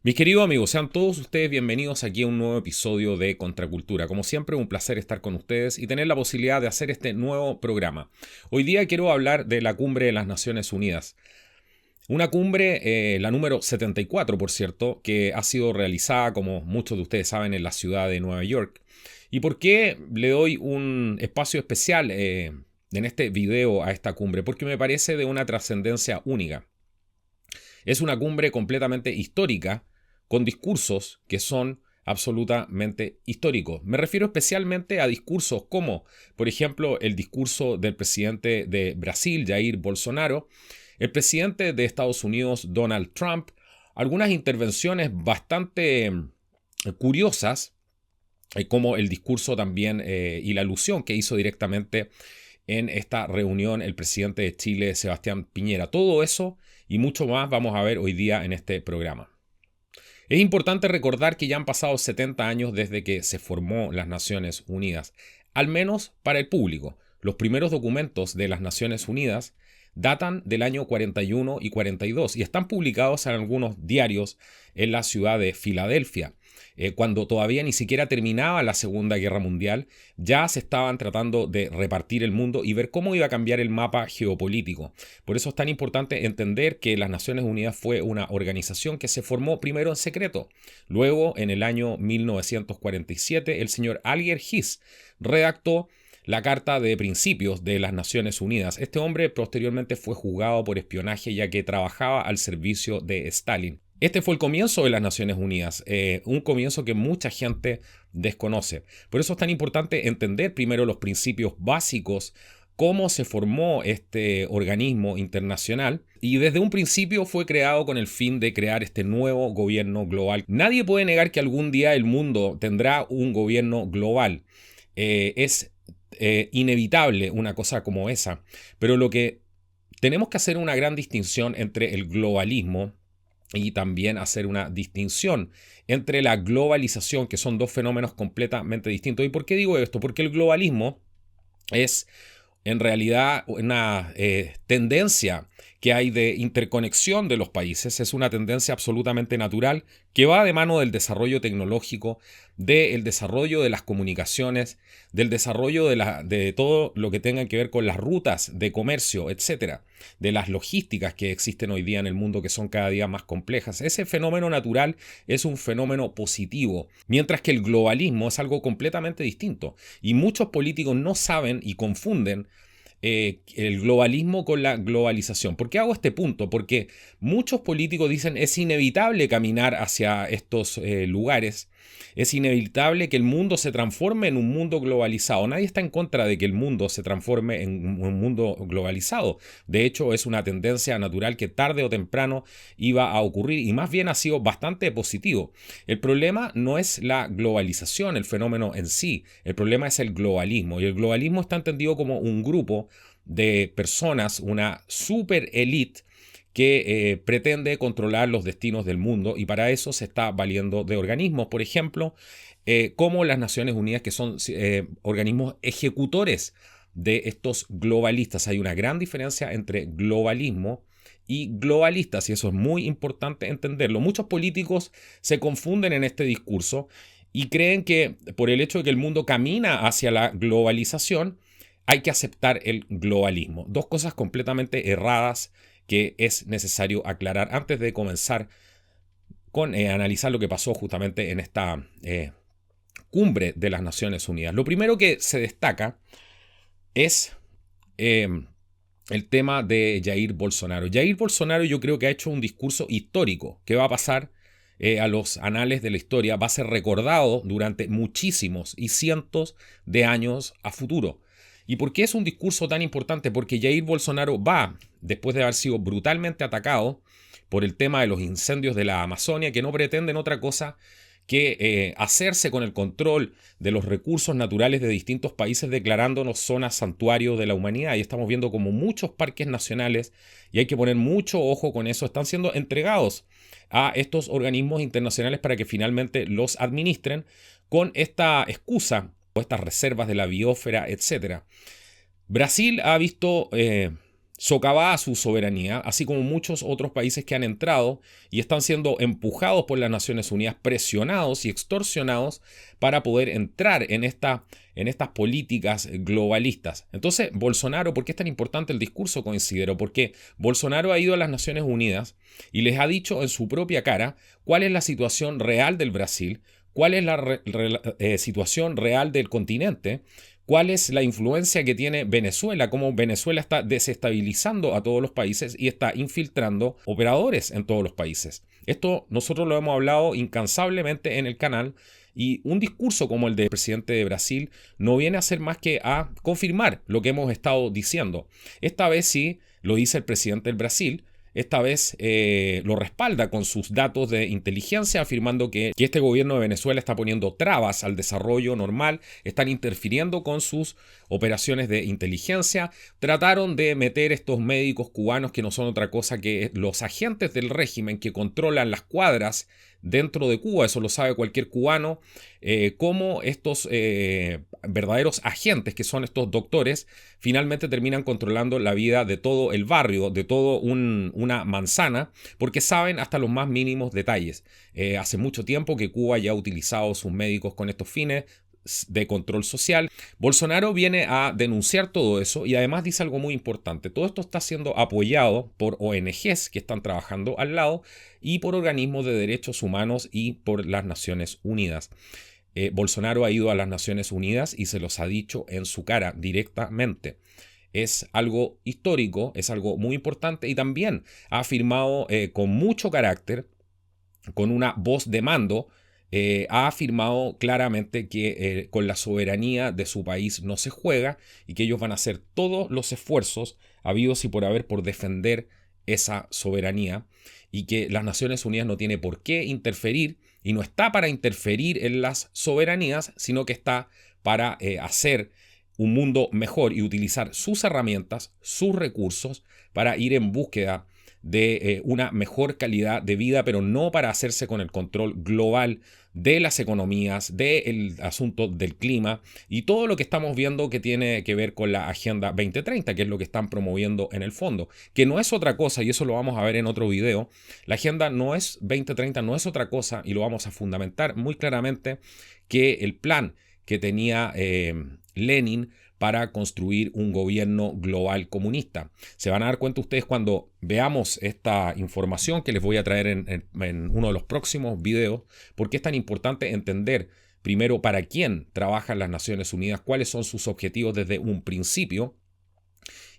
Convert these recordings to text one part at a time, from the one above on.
Mis queridos amigos, sean todos ustedes bienvenidos aquí a un nuevo episodio de Contracultura. Como siempre, un placer estar con ustedes y tener la posibilidad de hacer este nuevo programa. Hoy día quiero hablar de la Cumbre de las Naciones Unidas. Una cumbre, la número 74, por cierto, que ha sido realizada, como muchos de ustedes saben, en la ciudad de Nueva York. ¿Y por qué le doy un espacio especial en este video a esta cumbre? Porque me parece de una trascendencia única. Es una cumbre completamente histórica, con discursos que son absolutamente históricos. Me refiero especialmente a discursos como, por ejemplo, el discurso del presidente de Brasil, Jair Bolsonaro, el presidente de Estados Unidos, Donald Trump, algunas intervenciones bastante curiosas, como el discurso también y la alusión que hizo directamente en esta reunión el presidente de Chile, Sebastián Piñera. Todo eso y mucho más vamos a ver hoy día en este programa. Es importante recordar que ya han pasado 70 años desde que se formó las Naciones Unidas, al menos para el público. Los primeros documentos de las Naciones Unidas datan del año 41 y 42 y están publicados en algunos diarios en la ciudad de Filadelfia. Cuando todavía ni siquiera terminaba la Segunda Guerra Mundial, ya se estaban tratando de repartir el mundo y ver cómo iba a cambiar el mapa geopolítico. Por eso es tan importante entender que las Naciones Unidas fue una organización que se formó primero en secreto. Luego, en el año 1947, el señor Alger Hiss redactó la Carta de Principios de las Naciones Unidas. Este hombre posteriormente fue juzgado por espionaje ya que trabajaba al servicio de Stalin. Este fue el comienzo de las Naciones Unidas, un comienzo que mucha gente desconoce. Por eso es tan importante entender primero los principios básicos, cómo se formó este organismo internacional, y desde un principio fue creado con el fin de crear este nuevo gobierno global. Nadie puede negar que algún día el mundo tendrá un gobierno global. Es inevitable una cosa como esa, pero lo que tenemos que hacer una gran distinción entre el globalismo y también hacer una distinción entre la globalización, que son dos fenómenos completamente distintos. ¿Y por qué digo esto? Porque el globalismo es en realidad una tendencia que hay de interconexión de los países, es una tendencia absolutamente natural que va de mano del desarrollo tecnológico, del desarrollo de las comunicaciones, del desarrollo de todo lo que tenga que ver con las rutas de comercio, etcétera, de las logísticas que existen hoy día en el mundo, que son cada día más complejas. Ese fenómeno natural es un fenómeno positivo, mientras que el globalismo es algo completamente distinto. Y muchos políticos no saben y confunden el globalismo con la globalización. ¿Por qué hago este punto? Porque muchos políticos dicen es inevitable caminar hacia estos lugares, es inevitable que el mundo se transforme en un mundo globalizado. Nadie está en contra de que el mundo se transforme en un mundo globalizado. De hecho, es una tendencia natural que tarde o temprano iba a ocurrir y más bien ha sido bastante positivo. El problema no es la globalización, el fenómeno en sí. El problema es el globalismo. Y el globalismo está entendido como un grupo de personas, una super elite que pretende controlar los destinos del mundo, y para eso se está valiendo de organismos, por ejemplo, como las Naciones Unidas, que son organismos ejecutores de estos globalistas. Hay una gran diferencia entre globalismo y globalistas, y eso es muy importante entenderlo. Muchos políticos se confunden en este discurso y creen que por el hecho de que el mundo camina hacia la globalización, hay que aceptar el globalismo. Dos cosas completamente erradas que es necesario aclarar antes de comenzar con analizar lo que pasó justamente en esta cumbre de las Naciones Unidas. Lo primero que se destaca es el tema de Jair Bolsonaro. Jair Bolsonaro, yo creo que ha hecho un discurso histórico que va a pasar a los anales de la historia, va a ser recordado durante muchísimos y cientos de años a futuro. ¿Y por qué es un discurso tan importante? Porque Jair Bolsonaro va, después de haber sido brutalmente atacado por el tema de los incendios de la Amazonia, que no pretenden otra cosa que hacerse con el control de los recursos naturales de distintos países, declarándonos zonas santuario de la humanidad. Y estamos viendo como muchos parques nacionales, y hay que poner mucho ojo con eso, están siendo entregados a estos organismos internacionales para que finalmente los administren con esta excusa o estas reservas de la biosfera, etc. Brasil ha visto socavada su soberanía, así como muchos otros países que han entrado y están siendo empujados por las Naciones Unidas, presionados y extorsionados para poder entrar en estas políticas globalistas. Entonces, Bolsonaro, ¿por qué es tan importante el discurso? Considero, porque Bolsonaro ha ido a las Naciones Unidas y les ha dicho en su propia cara cuál es la situación real del Brasil, cuál es la situación real del continente, cuál es la influencia que tiene Venezuela, cómo Venezuela está desestabilizando a todos los países y está infiltrando operadores en todos los países. Esto nosotros lo hemos hablado incansablemente en el canal, y un discurso como el del presidente de Brasil no viene a ser más que a confirmar lo que hemos estado diciendo. Esta vez sí lo dice el presidente del Brasil. Esta vez lo respalda con sus datos de inteligencia, afirmando que este gobierno de Venezuela está poniendo trabas al desarrollo normal, están interfiriendo con sus operaciones de inteligencia. Trataron de meter estos médicos cubanos, que no son otra cosa que los agentes del régimen que controlan las cuadras dentro de Cuba, eso lo sabe cualquier cubano, cómo estos verdaderos agentes, que son estos doctores, finalmente terminan controlando la vida de todo el barrio, de todo una manzana, porque saben hasta los más mínimos detalles. Hace mucho tiempo que Cuba ya ha utilizado sus médicos con estos fines de control social. Bolsonaro viene a denunciar todo eso y además dice algo muy importante. Todo esto está siendo apoyado por ONGs que están trabajando al lado y por organismos de derechos humanos y por las Naciones Unidas. Bolsonaro ha ido a las Naciones Unidas y se los ha dicho en su cara directamente. Es algo histórico, es algo muy importante, y también ha afirmado con mucho carácter, con una voz de mando, ha afirmado claramente que con la soberanía de su país no se juega y que ellos van a hacer todos los esfuerzos habidos y por haber por defender esa soberanía, y que las Naciones Unidas no tiene por qué interferir, y no está para interferir en las soberanías, sino que está para hacer un mundo mejor y utilizar sus herramientas, sus recursos, para ir en búsqueda de una mejor calidad de vida, pero no para hacerse con el control global de las economías, del asunto del clima y todo lo que estamos viendo que tiene que ver con la Agenda 2030, que es lo que están promoviendo en el fondo, que no es otra cosa, y eso lo vamos a ver en otro video. La Agenda 2030 no es otra cosa, y lo vamos a fundamentar muy claramente, que el plan que tenía Lenin para construir un gobierno global comunista. Se van a dar cuenta ustedes cuando veamos esta información que les voy a traer en uno de los próximos videos, porque es tan importante entender primero para quién trabajan las Naciones Unidas, cuáles son sus objetivos desde un principio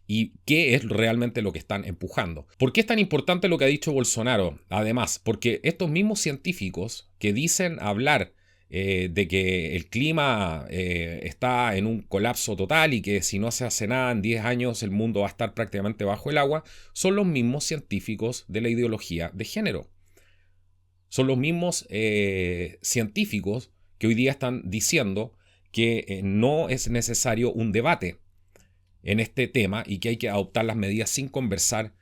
y qué es realmente lo que están empujando. ¿Por qué es tan importante lo que ha dicho Bolsonaro? Además, porque estos mismos científicos que dicen hablar de que el clima está en un colapso total y que si no se hace nada en 10 años el mundo va a estar prácticamente bajo el agua, son los mismos científicos de la ideología de género. Son los mismos científicos que hoy día están diciendo que no es necesario un debate en este tema y que hay que adoptar las medidas sin conversar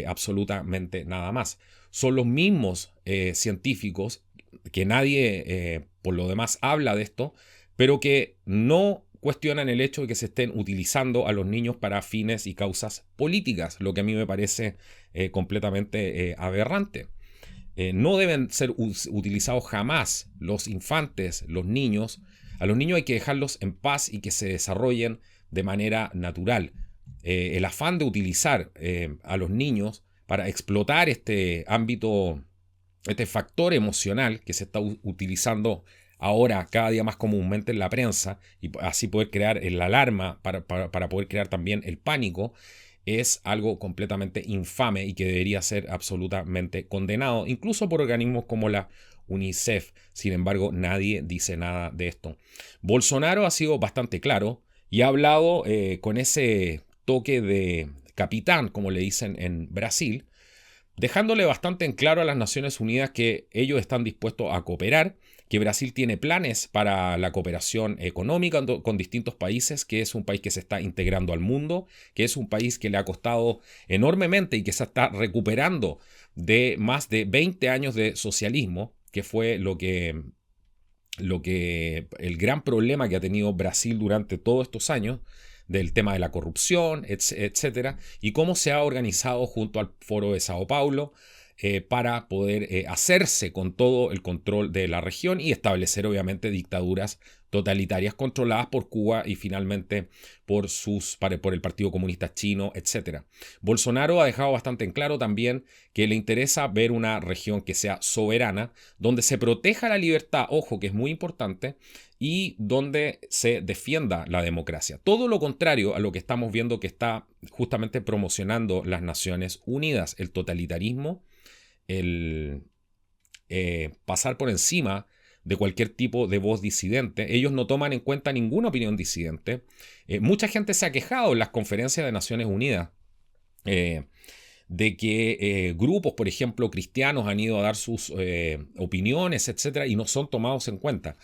absolutamente nada más. Son los mismos científicos que nadie por lo demás habla de esto, pero que no cuestionan el hecho de que se estén utilizando a los niños para fines y causas políticas, lo que a mí me parece completamente aberrante. No deben ser utilizados jamás los infantes, los niños. A los niños hay que dejarlos en paz y que se desarrollen de manera natural. El afán de utilizar a los niños para explotar este ámbito, este factor emocional que se está utilizando ahora cada día más comúnmente en la prensa, y así poder crear la alarma para poder crear también el pánico, es algo completamente infame y que debería ser absolutamente condenado, incluso por organismos como la UNICEF. Sin embargo, nadie dice nada de esto. Bolsonaro ha sido bastante claro y ha hablado con ese toque de capitán, como le dicen en Brasil, dejándole bastante en claro a las Naciones Unidas que ellos están dispuestos a cooperar, que Brasil tiene planes para la cooperación económica con distintos países, que es un país que se está integrando al mundo, que es un país que le ha costado enormemente y que se está recuperando de más de 20 años de socialismo, que fue el gran problema que ha tenido Brasil durante todos estos años, del tema de la corrupción, etcétera, y cómo se ha organizado junto al Foro de Sao Paulo para poder hacerse con todo el control de la región y establecer obviamente dictaduras totalitarias controladas por Cuba y finalmente por el Partido Comunista Chino, etc. Bolsonaro ha dejado bastante en claro también que le interesa ver una región que sea soberana, donde se proteja la libertad, ojo que es muy importante, y donde se defienda la democracia. Todo lo contrario a lo que estamos viendo que está justamente promocionando las Naciones Unidas, el totalitarismo, el pasar por encima de cualquier tipo de voz disidente. Ellos no toman en cuenta ninguna opinión disidente. Mucha gente se ha quejado en las conferencias de Naciones Unidas de que grupos, por ejemplo, cristianos han ido a dar sus opiniones, etcétera, y no son tomados en cuenta.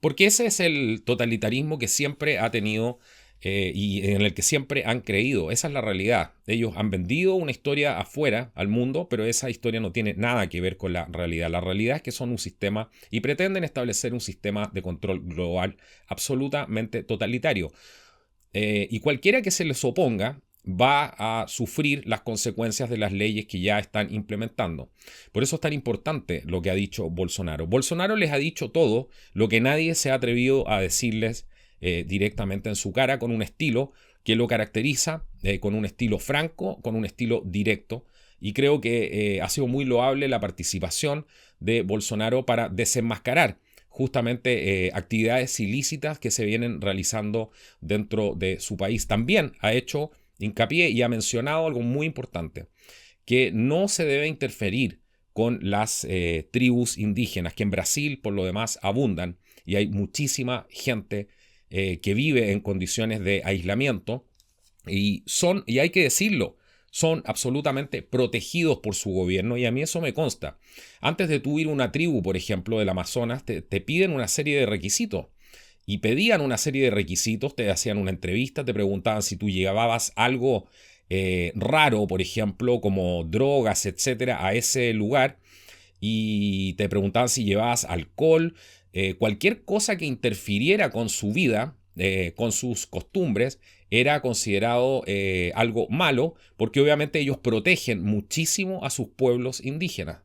Porque ese es el totalitarismo que siempre ha tenido y en el que siempre han creído. Esa es la realidad. Ellos han vendido una historia afuera, al mundo, pero esa historia no tiene nada que ver con la realidad. La realidad es que son un sistema y pretenden establecer un sistema de control global absolutamente totalitario. Y cualquiera que se les oponga va a sufrir las consecuencias de las leyes que ya están implementando. Por eso es tan importante lo que ha dicho Bolsonaro. Bolsonaro les ha dicho todo lo que nadie se ha atrevido a decirles directamente en su cara, con un estilo que lo caracteriza, con un estilo franco, con un estilo directo. Y creo que ha sido muy loable la participación de Bolsonaro para desenmascarar justamente actividades ilícitas que se vienen realizando dentro de su país. También ha hecho hincapié y ha mencionado algo muy importante, que no se debe interferir con las tribus indígenas, que en Brasil por lo demás abundan y hay muchísima gente que vive en condiciones de aislamiento y hay que decirlo, son absolutamente protegidos por su gobierno y a mí eso me consta. Antes de tú ir a una tribu, por ejemplo, del Amazonas, te piden una serie de requisitos. Y pedían una serie de requisitos, te hacían una entrevista, te preguntaban si tú llevabas algo raro, por ejemplo, como drogas, etcétera, a ese lugar. Y te preguntaban si llevabas alcohol, cualquier cosa que interfiriera con su vida, con sus costumbres, era considerado algo malo, porque obviamente ellos protegen muchísimo a sus pueblos indígenas.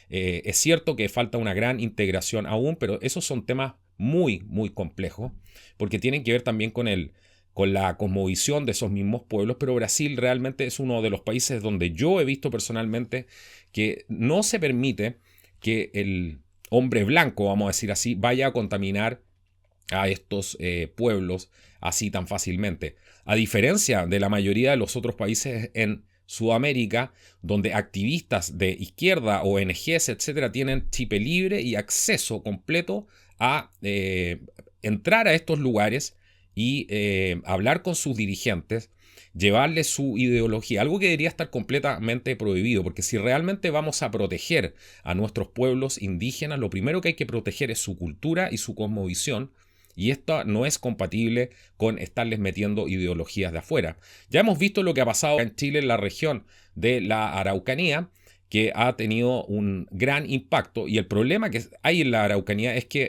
Es cierto que falta una gran integración aún, pero esos son temas muy, muy complejos, porque tienen que ver también con la cosmovisión de esos mismos pueblos, pero Brasil realmente es uno de los países donde yo he visto personalmente que no se permite que el hombre blanco, vamos a decir así, vaya a contaminar a estos pueblos así tan fácilmente. A diferencia de la mayoría de los otros países en Sudamérica, donde activistas de izquierda, ONGs, etcétera, tienen chip libre y acceso completo a entrar a estos lugares y hablar con sus dirigentes, llevarles su ideología, algo que debería estar completamente prohibido, porque si realmente vamos a proteger a nuestros pueblos indígenas, lo primero que hay que proteger es su cultura y su cosmovisión, y esto no es compatible con estarles metiendo ideologías de afuera. Ya hemos visto lo que ha pasado en Chile, en la región de la Araucanía, que ha tenido un gran impacto, y el problema que hay en la Araucanía es que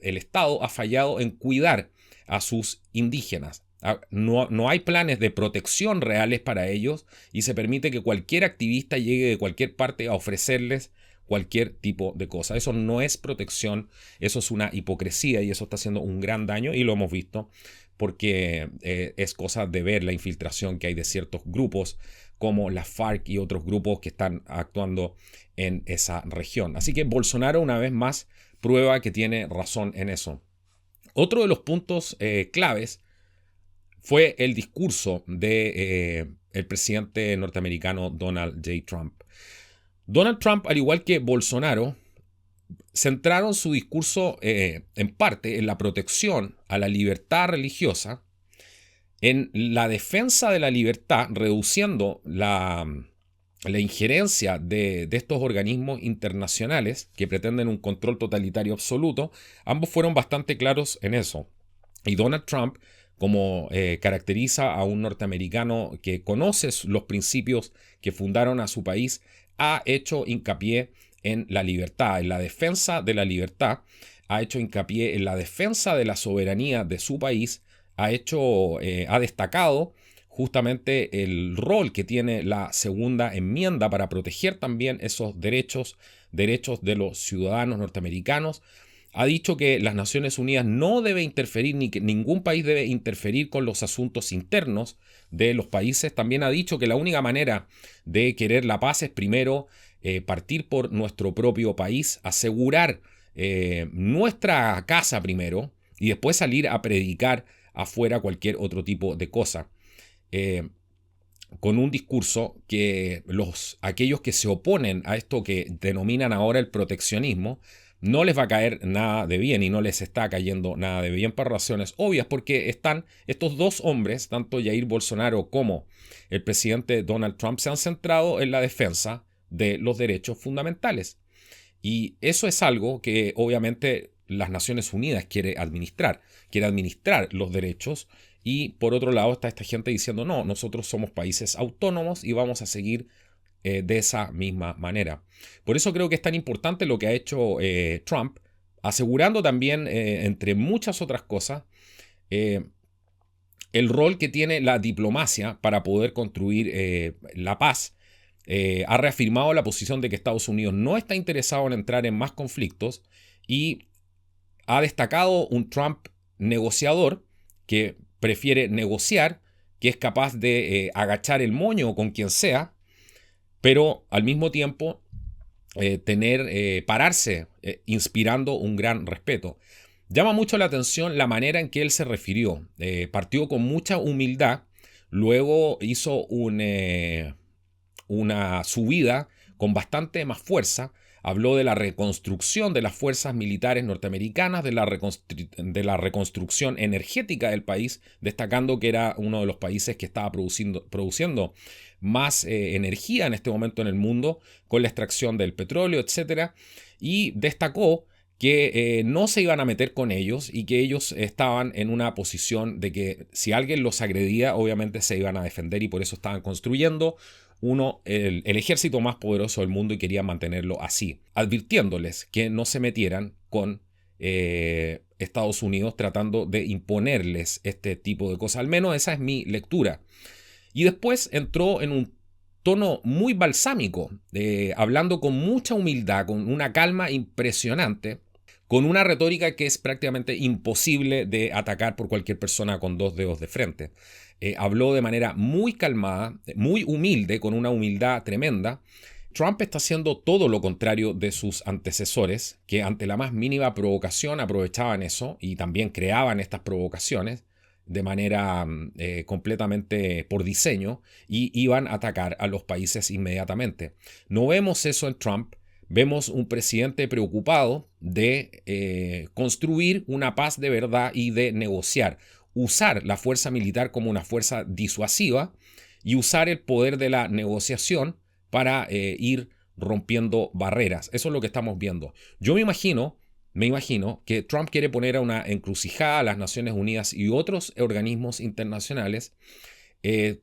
el Estado ha fallado en cuidar a sus indígenas. No hay planes de protección reales para ellos y se permite que cualquier activista llegue de cualquier parte a ofrecerles cualquier tipo de cosa. Eso no es protección, eso es una hipocresía y eso está haciendo un gran daño y lo hemos visto porque es cosa de ver la infiltración que hay de ciertos grupos como la FARC y otros grupos que están actuando en esa región. Así que Bolsonaro una vez más prueba que tiene razón en eso. Otro de los puntos claves fue el discurso del presidente norteamericano Donald J. Trump. Donald Trump, al igual que Bolsonaro, centraron su discurso en parte en la protección a la libertad religiosa, en la defensa de la libertad, reduciendo la injerencia de estos organismos internacionales que pretenden un control totalitario absoluto. Ambos fueron bastante claros en eso. Y Donald Trump, como caracteriza a un norteamericano que conoce los principios que fundaron a su país, ha hecho hincapié en la libertad, en la defensa de la libertad, ha hecho hincapié en la defensa de la soberanía de su país, ha destacado justamente el rol que tiene la segunda enmienda para proteger también esos derechos de los ciudadanos norteamericanos. Ha dicho que las Naciones Unidas no debe interferir, ni que ningún país debe interferir con los asuntos internos de los países. También ha dicho que la única manera de querer la paz es primero partir por nuestro propio país, asegurar nuestra casa primero y después salir a predicar afuera cualquier otro tipo de cosa. Con un discurso que aquellos que se oponen a esto que denominan ahora el proteccionismo, no les va a caer nada de bien y no les está cayendo nada de bien por razones obvias, porque están estos dos hombres, tanto Jair Bolsonaro como el presidente Donald Trump, se han centrado en la defensa de los derechos fundamentales. Y eso es algo que obviamente las Naciones Unidas quiere administrar los derechos. Y por otro lado está esta gente diciendo, no, nosotros somos países autónomos y vamos a seguir de esa misma manera. Por eso creo que es tan importante lo que ha hecho Trump, asegurando también, entre muchas otras cosas, el rol que tiene la diplomacia para poder construir la paz. Ha reafirmado la posición de que Estados Unidos no está interesado en entrar en más conflictos y ha destacado un Trump negociador que prefiere negociar, que es capaz de agachar el moño con quien sea, pero al mismo tiempo pararse, inspirando un gran respeto. Llama mucho la atención la manera en que él se refirió. Partió con mucha humildad, luego hizo una subida con bastante más fuerza. Habló de la reconstrucción de las fuerzas militares norteamericanas, de la reconstrucción energética del país, destacando que era uno de los países que estaba produciendo más energía en este momento en el mundo, con la extracción del petróleo, etc. Y destacó que no se iban a meter con ellos y que ellos estaban en una posición de que si alguien los agredía, obviamente se iban a defender y por eso estaban construyendo el ejército más poderoso del mundo y querían mantenerlo así, advirtiéndoles que no se metieran con Estados Unidos tratando de imponerles este tipo de cosas. Al menos esa es mi lectura. Y después entró en un tono muy balsámico, hablando con mucha humildad, con una calma impresionante, con una retórica que es prácticamente imposible de atacar por cualquier persona con dos dedos de frente. Habló de manera muy calmada, muy humilde, con una humildad tremenda. Trump está haciendo todo lo contrario de sus antecesores, que ante la más mínima provocación aprovechaban eso y también creaban estas provocaciones de manera completamente por diseño y iban a atacar a los países inmediatamente. No vemos eso en Trump. Vemos un presidente preocupado de construir una paz de verdad y de negociar, usar la fuerza militar como una fuerza disuasiva y usar el poder de la negociación para ir rompiendo barreras. Eso es lo que estamos viendo. Yo me imagino que Trump quiere poner a una encrucijada a las Naciones Unidas y otros organismos internacionales,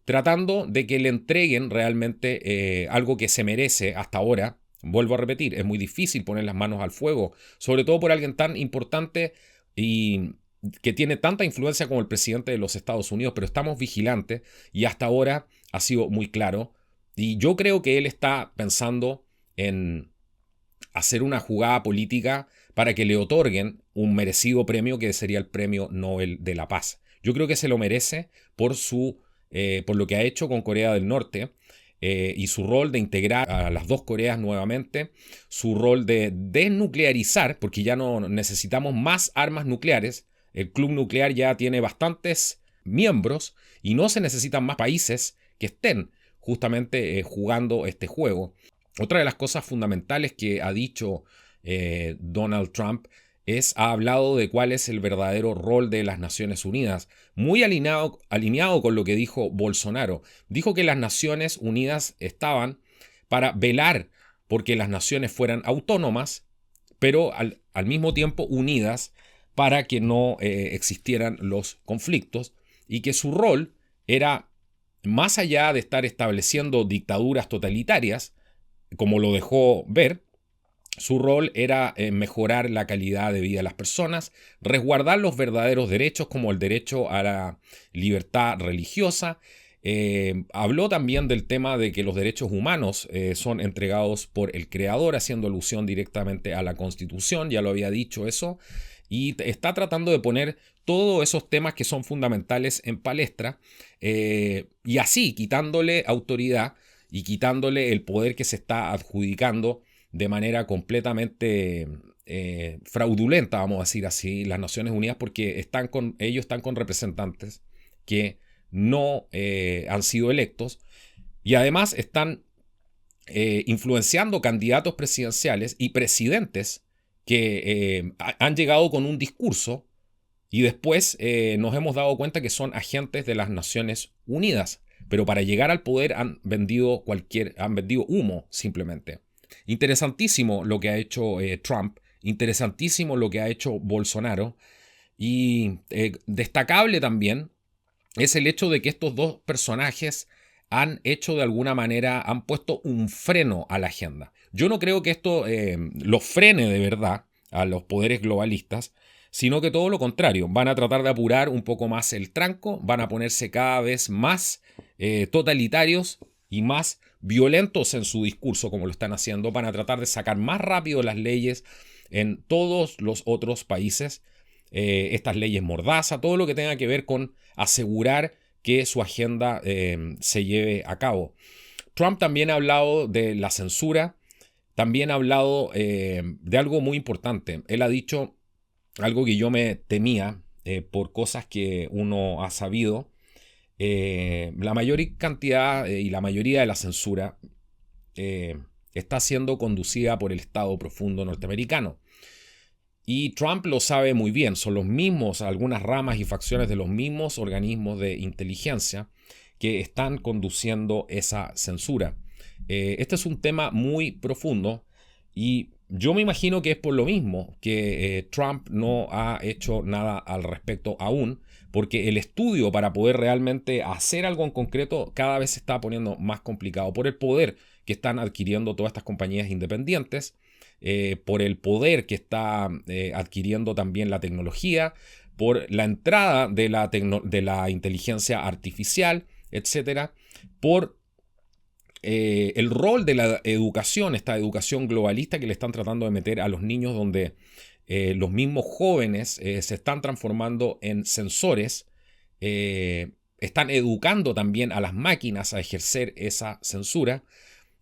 tratando de que le entreguen realmente algo que se merece hasta ahora. Vuelvo a repetir, es muy difícil poner las manos al fuego, sobre todo por alguien tan importante y que tiene tanta influencia como el presidente de los Estados Unidos, pero estamos vigilantes y hasta ahora ha sido muy claro. Y yo creo que él está pensando en hacer una jugada política para que le otorguen un merecido premio que sería el Premio Nobel de la Paz. Yo creo que se lo merece por lo que ha hecho con Corea del Norte. Y su rol de integrar a las dos Coreas nuevamente, su rol de desnuclearizar, porque ya no necesitamos más armas nucleares, el club nuclear ya tiene bastantes miembros y no se necesitan más países que estén justamente jugando este juego. Otra de las cosas fundamentales que ha dicho Donald Trump ha hablado de cuál es el verdadero rol de las Naciones Unidas, muy alineado con lo que dijo Bolsonaro. Dijo que las Naciones Unidas estaban para velar porque las naciones fueran autónomas, pero al mismo tiempo unidas para que no existieran los conflictos y que su rol era, más allá de estar estableciendo dictaduras totalitarias, como lo dejó ver, Su rol era mejorar la calidad de vida de las personas, resguardar los verdaderos derechos como el derecho a la libertad religiosa. Habló también del tema de que los derechos humanos son entregados por el Creador, haciendo alusión directamente a la Constitución, ya lo había dicho eso, y está tratando de poner todos esos temas que son fundamentales en palestra, y así quitándole autoridad y quitándole el poder que se está adjudicando de manera completamente fraudulenta, vamos a decir así, las Naciones Unidas, porque ellos están con representantes que no han sido electos y además están influenciando candidatos presidenciales y presidentes que han llegado con un discurso y después nos hemos dado cuenta que son agentes de las Naciones Unidas, pero para llegar al poder han vendido humo simplemente. Interesantísimo lo que ha hecho Trump, interesantísimo lo que ha hecho Bolsonaro y destacable también es el hecho de que estos dos personajes han hecho de alguna manera, han puesto un freno a la agenda. Yo no creo que esto los frene de verdad a los poderes globalistas, sino que todo lo contrario, van a tratar de apurar un poco más el tranco, van a ponerse cada vez más totalitarios y más violentos en su discurso, como lo están haciendo, van a tratar de sacar más rápido las leyes en todos los otros países, estas leyes mordaza, todo lo que tenga que ver con asegurar que su agenda se lleve a cabo. Trump también ha hablado de la censura, también ha hablado de algo muy importante. Él ha dicho algo que yo me temía por cosas que uno ha sabido. La mayor cantidad y la mayoría de la censura está siendo conducida por el Estado profundo norteamericano. Y Trump lo sabe muy bien, son los mismos, algunas ramas y facciones de los mismos organismos de inteligencia que están conduciendo esa censura. Este es un tema muy profundo y yo me imagino que es por lo mismo que Trump no ha hecho nada al respecto aún, porque el estudio para poder realmente hacer algo en concreto cada vez se está poniendo más complicado por el poder que están adquiriendo todas estas compañías independientes, por el poder que está adquiriendo también la tecnología, por la entrada de la inteligencia artificial, etcétera, por el rol de la educación, esta educación globalista que le están tratando de meter a los niños, donde los mismos jóvenes se están transformando en sensores, están educando también a las máquinas a ejercer esa censura.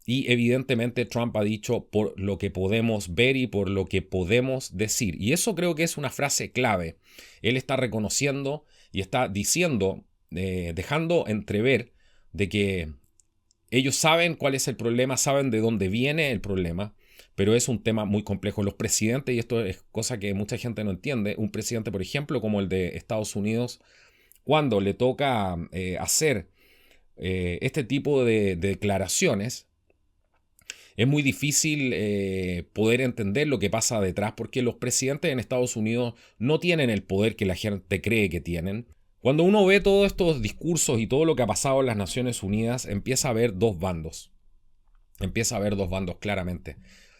Y evidentemente Trump ha dicho por lo que podemos ver y por lo que podemos decir. Y eso creo que es una frase clave. Él está reconociendo y está diciendo, dejando entrever de que ellos saben cuál es el problema, saben de dónde viene el problema, pero es un tema muy complejo. Los presidentes, y esto es cosa que mucha gente no entiende, un presidente, por ejemplo, como el de Estados Unidos, cuando le toca hacer este tipo de declaraciones, es muy difícil poder entender lo que pasa detrás porque los presidentes en Estados Unidos no tienen el poder que la gente cree que tienen. Cuando uno ve todos estos discursos y todo lo que ha pasado en las Naciones Unidas, empieza a ver dos bandos. Empieza a ver dos bandos claramente.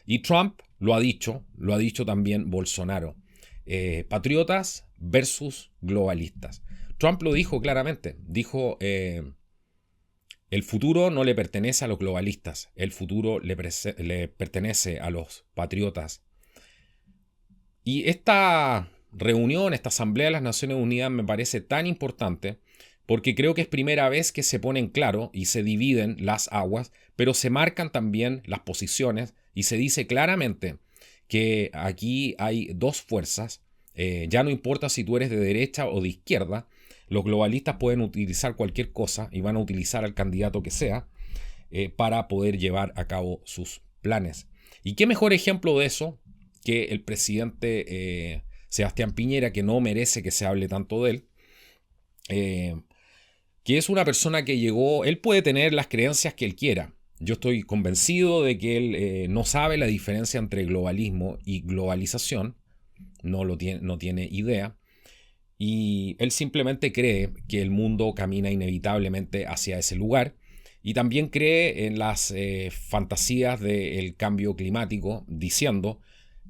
Y Trump lo ha dicho también Bolsonaro. Patriotas versus globalistas. Trump lo dijo claramente. Dijo... el futuro no le pertenece a los globalistas, el futuro le pertenece a los patriotas. Y esta reunión, esta Asamblea de las Naciones Unidas me parece tan importante porque creo que es primera vez que se ponen claro y se dividen las aguas, pero se marcan también las posiciones y se dice claramente que aquí hay dos fuerzas. Ya no importa si tú eres de derecha o de izquierda, los globalistas pueden utilizar cualquier cosa y van a utilizar al candidato que sea para poder llevar a cabo sus planes. ¿Y qué mejor ejemplo de eso que el presidente Sebastián Piñera, que no merece que se hable tanto de él, que es una persona que llegó, él puede tener las creencias que él quiera. Yo estoy convencido de que él no sabe la diferencia entre globalismo y globalización, no tiene idea. Y él simplemente cree que el mundo camina inevitablemente hacia ese lugar Y también cree en las fantasías del cambio climático, diciendo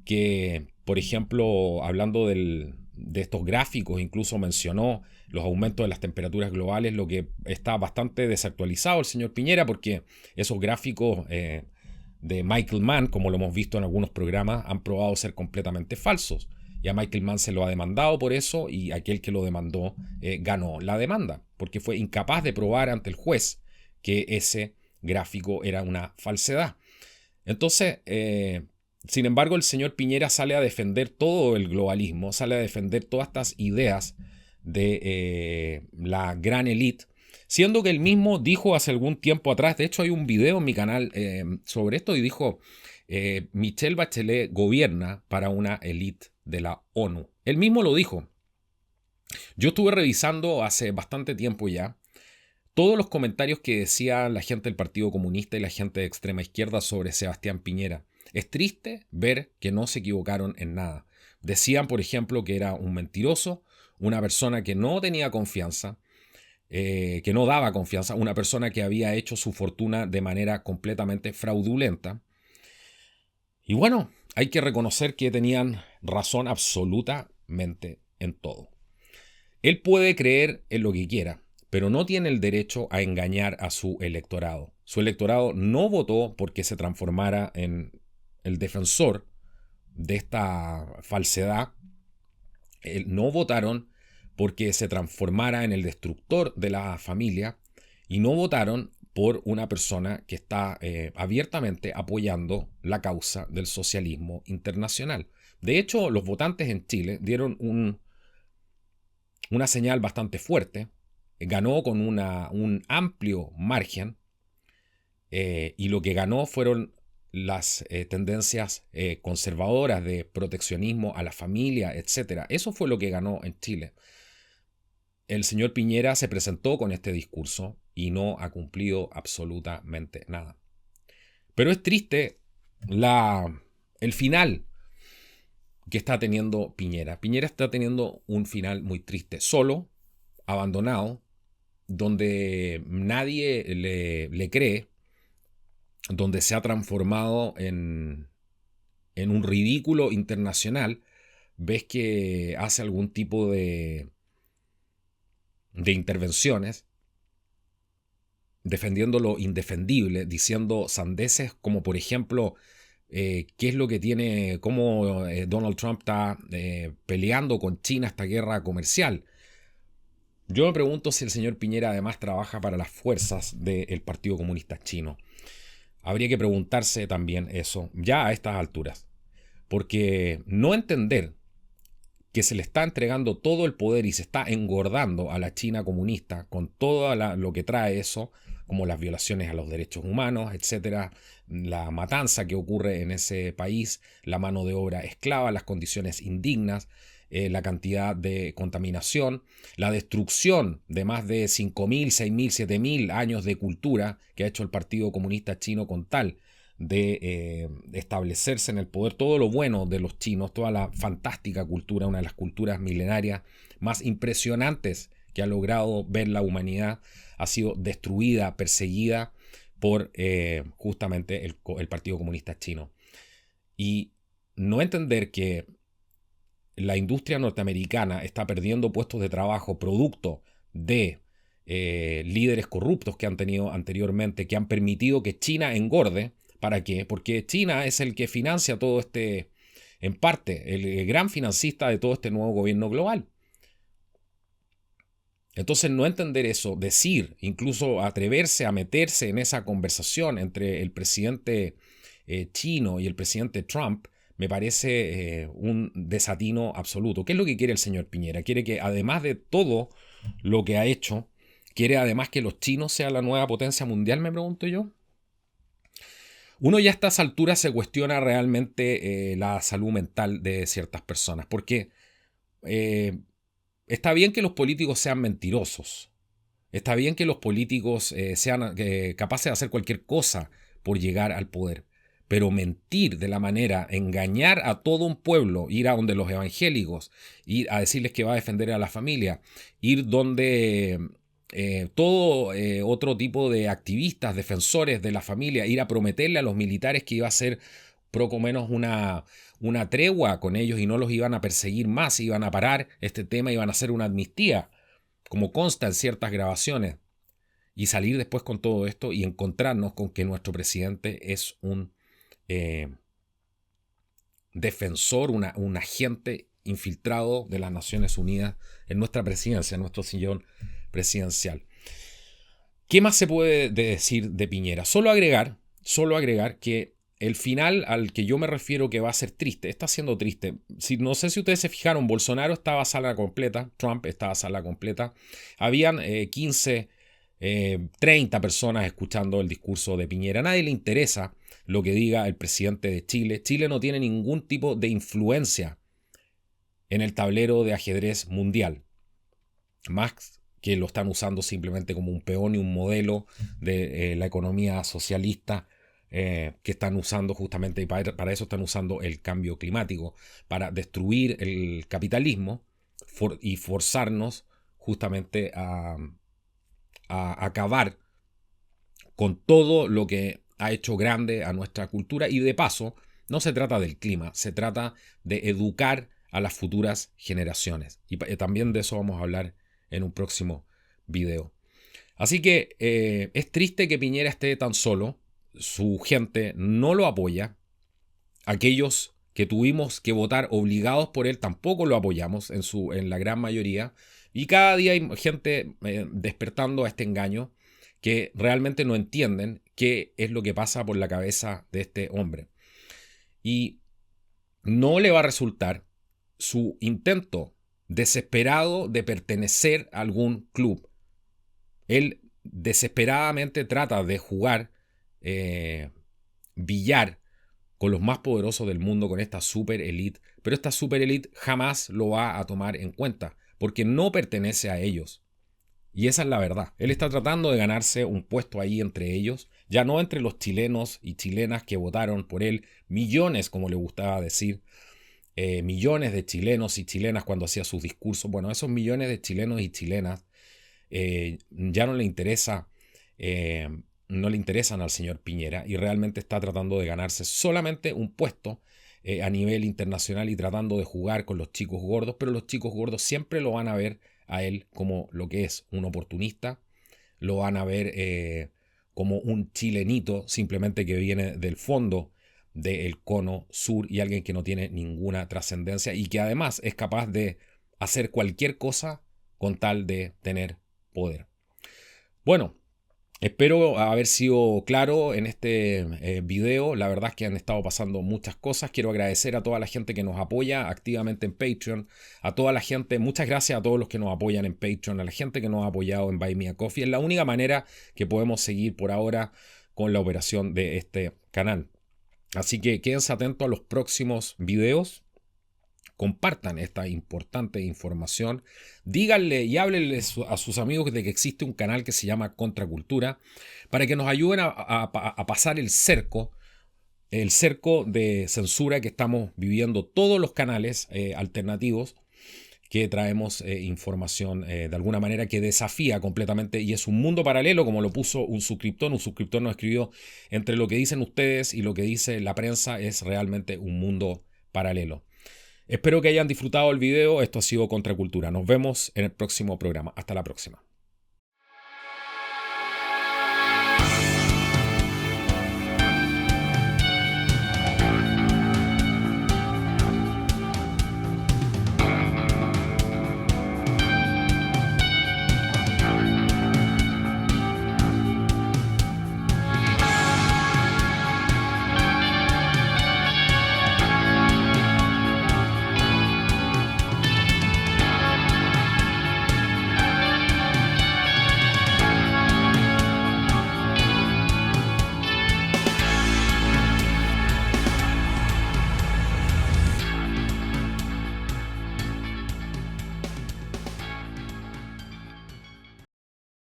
que, por ejemplo, hablando de estos gráficos, incluso mencionó los aumentos de las temperaturas globales, lo que está bastante desactualizado el señor Piñera, porque esos gráficos de Michael Mann, como lo hemos visto en algunos programas, han probado ser completamente falsos. Y a Michael Mann se lo ha demandado por eso, y aquel que lo demandó ganó la demanda, porque fue incapaz de probar ante el juez que ese gráfico era una falsedad. Entonces, sin embargo, el señor Piñera sale a defender todo el globalismo, sale a defender todas estas ideas de la gran élite, siendo que él mismo dijo hace algún tiempo atrás, de hecho hay un video en mi canal sobre esto, y dijo, Michelle Bachelet gobierna para una élite de la ONU. Él mismo lo dijo. Yo estuve revisando hace bastante tiempo ya todos los comentarios que decía la gente del Partido Comunista y la gente de extrema izquierda sobre Sebastián Piñera. Es triste ver que no se equivocaron en nada. Decían, por ejemplo, que era un mentiroso, una persona que no tenía confianza, que no daba confianza, una persona que había hecho su fortuna de manera completamente fraudulenta. Y bueno, hay que reconocer que tenían razón absolutamente en todo. Él puede creer en lo que quiera, pero no tiene el derecho a engañar a su electorado. Su electorado no votó porque se transformara en el defensor de esta falsedad. No votaron porque se transformara en el destructor de la familia, y no votaron por una persona que está abiertamente apoyando la causa del socialismo internacional. De hecho, los votantes en Chile dieron una señal bastante fuerte, ganó con un amplio margen, y lo que ganó fueron las tendencias conservadoras de proteccionismo a la familia, etc. Eso fue lo que ganó en Chile. El señor Piñera se presentó con este discurso y no ha cumplido absolutamente nada. Pero es triste el final que está teniendo Piñera. Piñera está teniendo un final muy triste, solo, abandonado, donde nadie le cree, donde se ha transformado en un ridículo internacional. Ves que hace algún tipo de intervenciones defendiendo lo indefendible, diciendo sandeces como, por ejemplo, qué es lo que tiene, cómo Donald Trump está peleando con China esta guerra comercial. Yo me pregunto si el señor Piñera además trabaja para las fuerzas del Partido Comunista Chino. Habría que preguntarse también eso, ya a estas alturas. Porque no entender que se le está entregando todo el poder y se está engordando a la China comunista con todo lo que trae eso, como las violaciones a los derechos humanos, etcétera, la matanza que ocurre en ese país, la mano de obra esclava, las condiciones indignas, la cantidad de contaminación, la destrucción de más de 5.000, 6.000, 7.000 años de cultura que ha hecho el Partido Comunista Chino con tal de establecerse en el poder. Todo lo bueno de los chinos, toda la fantástica cultura, una de las culturas milenarias más impresionantes que ha logrado ver la humanidad, ha sido destruida, perseguida por justamente el Partido Comunista Chino. Y no entender que la industria norteamericana está perdiendo puestos de trabajo producto de líderes corruptos que han tenido anteriormente, que han permitido que China engorde. ¿Para qué? Porque China es el que financia todo este, en parte, el gran financista de todo este nuevo gobierno global. Entonces, no entender eso, decir, incluso atreverse a meterse en esa conversación entre el presidente chino y el presidente Trump, me parece un desatino absoluto. ¿Qué es lo que quiere el señor Piñera? Quiere que, además de todo lo que ha hecho, quiere además que los chinos sean la nueva potencia mundial, me pregunto yo. Uno ya a estas alturas se cuestiona realmente la salud mental de ciertas personas, porque está bien que los políticos sean mentirosos, está bien que los políticos sean capaces de hacer cualquier cosa por llegar al poder, pero mentir de la manera, engañar a todo un pueblo, ir a donde los evangélicos, ir a decirles que va a defender a la familia, ir donde todo otro tipo de activistas, defensores de la familia, ir a prometerle a los militares que iba a ser poco menos una tregua con ellos y no los iban a perseguir más, iban a parar este tema, iban a hacer una amnistía, como consta en ciertas grabaciones, y salir después con todo esto y encontrarnos con que nuestro presidente es un defensor, un agente infiltrado de las Naciones Unidas en nuestra presidencia, en nuestro sillón presidencial. ¿Qué más se puede decir de Piñera? Solo agregar que el final al que yo me refiero que va a ser triste, está siendo triste. No sé si ustedes se fijaron, Bolsonaro estaba a sala completa, Trump estaba a sala completa, habían 15, 30 personas escuchando el discurso de Piñera. A nadie le interesa lo que diga el presidente de Chile. Chile no tiene ningún tipo de influencia en el tablero de ajedrez mundial, más que lo están usando simplemente como un peón y un modelo de la economía socialista que están usando justamente, y para eso están usando el cambio climático, para destruir el capitalismo y forzarnos justamente a acabar con todo lo que ha hecho grande a nuestra cultura. Y de paso, no se trata del clima, se trata de educar a las futuras generaciones. Y también de eso vamos a hablar en un próximo video. Así que es triste que Piñera esté tan solo, su gente no lo apoya, aquellos que tuvimos que votar obligados por él tampoco lo apoyamos en la gran mayoría, y cada día hay gente despertando a este engaño que realmente no entienden qué es lo que pasa por la cabeza de este hombre. Y no le va a resultar su intento desesperado de pertenecer a algún club. Él desesperadamente trata de jugar billar con los más poderosos del mundo, con esta super elite, pero esta super elite jamás lo va a tomar en cuenta, porque no pertenece a ellos. Y esa es la verdad. Él está tratando de ganarse un puesto ahí entre ellos, ya no entre los chilenos y chilenas que votaron por él, millones, como le gustaba decir, millones de chilenos y chilenas cuando hacía sus discursos. Bueno, esos millones de chilenos y chilenas ya no le interesa, no le interesan al señor Piñera, y realmente está tratando de ganarse solamente un puesto a nivel internacional y tratando de jugar con los chicos gordos, pero los chicos gordos siempre lo van a ver a él como lo que es un oportunista, lo van a ver como un chilenito simplemente que viene del fondo del cono sur y alguien que no tiene ninguna trascendencia y que además es capaz de hacer cualquier cosa con tal de tener poder. Bueno, espero haber sido claro en este video. La verdad es que han estado pasando muchas cosas. Quiero agradecer a toda la gente que nos apoya activamente en Patreon, a toda la gente, muchas gracias a todos los que nos apoyan en Patreon, a la gente que nos ha apoyado en Buy Me a Coffee. Es la única manera que podemos seguir por ahora con la operación de este canal. Así que quédense atentos a los próximos videos. Compartan esta importante información, díganle y háblenle a sus amigos de que existe un canal que se llama Contracultura para que nos ayuden a pasar el cerco de censura que estamos viviendo todos los canales alternativos que traemos información de alguna manera que desafía completamente y es un mundo paralelo, como lo puso un suscriptor. Un suscriptor nos escribió: entre lo que dicen ustedes y lo que dice la prensa es realmente un mundo paralelo. Espero que hayan disfrutado el video. Esto ha sido Contracultura. Nos vemos en el próximo programa. Hasta la próxima.